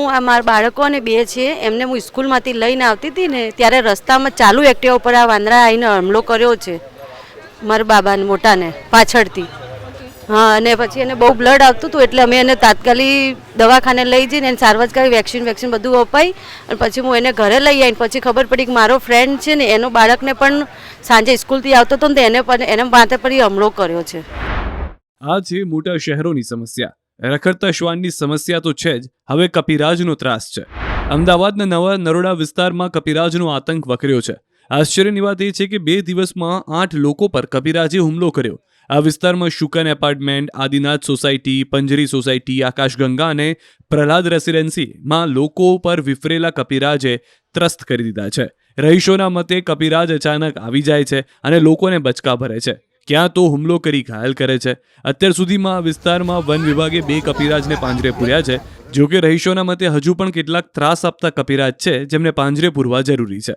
આ મારા બાળકો અને બે છે એમને હું સ્કૂલમાંથી લઈને આવતી હતી ને ત્યારે રસ્તામાં ચાલુ એક્ટિવા ઉપર આ વાંદરા આવીને હુમલો કર્યો છે મારા બાબાને મોટાને પાછળથી. હા, અને પછી એને બહુ બ્લડ આવતું હતું એટલે અમે એને તાત્કાલિક દવાખાને લઈ જઈને એને સારવાર કરી, વેક્સિન બધું અપાઈ અને પછી હું એને ઘરે લઈ આવીને પછી ખબર પડી કે મારો ફ્રેન્ડ છે ને એનો બાળકને પણ સાંજે સ્કૂલથી આવતો હતો ને એને પણ એને માથે પર હુમલો કર્યો છે. આ છે મોટા શહેરોની સમસ્યા. રખડતા શ્વાનની સમસ્યા તો છે જ, હવે કપિરાજનો ત્રાસ છે. અમદાવાદના નવા નરોડા વિસ્તારમાં કપિરાજનો આતંક વકર્યો છે. આશ્ચર્યની વાત એ છે કે 2 દિવસમાં 8 લોકો પર કપિરાજે હુમલો કર્યો. આ વિસ્તારમાં શુકન એપાર્ટમેન્ટ, આદિનાથ સોસાયટી, પંજરી સોસાયટી, આકાશગંગા અને પ્રહલાદ રેસિડેન્સીમાં લોકો પર વિફરેલા કપિરાજે ત્રસ્ત કરી દીધા છે. રહીશોના મતે કપિરાજ અચાનક આવી જાય છે અને લોકોને બચકા ભરે છે, ક્યાં તો હુમલો કરી ઘાયલ કરે છે. અત્યાર સુધીમાં આ વિસ્તારમાં વન વિભાગે 2 કપિરાજને પાંજરે પૂર્યા છે. જોકે રહીશોના મતે હજુ પણ કેટલાક ત્રાસ આપતા કપિરાજ છે જેમને પાંજરે પૂરવા જરૂરી છે.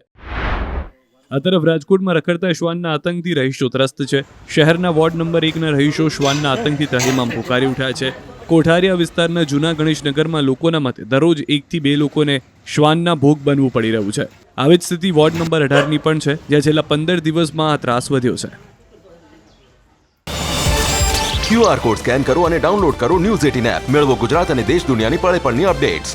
આ તરફ રાજકોટમાં રખડતા શ્વાનના આતંકથી રહીશો ત્રસ્ત છે. શહેરના વોર્ડ નંબર 1ના રહીશો શ્વાનના આતંકથી ત્રાહિમામ પોકારી ઉઠ્યા છે. કોઠારિયા વિસ્તારના જૂના ગણેશનગરમાં લોકોના મતે દરરોજ 1 થી 2 લોકોને શ્વાનના ભોગ બનવું પડી રહ્યું છે. આવી જ સ્થિતિ વોર્ડ નંબર 18ની પણ છે, જ્યાં છેલ્લા 15 દિવસમાં આ ત્રાસ વધ્યો છે. QR કોડ સ્કેન કરો અને ડાઉનલોડ કરો ન્યૂઝ 18 એપ. મેળવો ગુજરાત અને દેશ દુનિયાની પળે પળની અપડેટ્સ.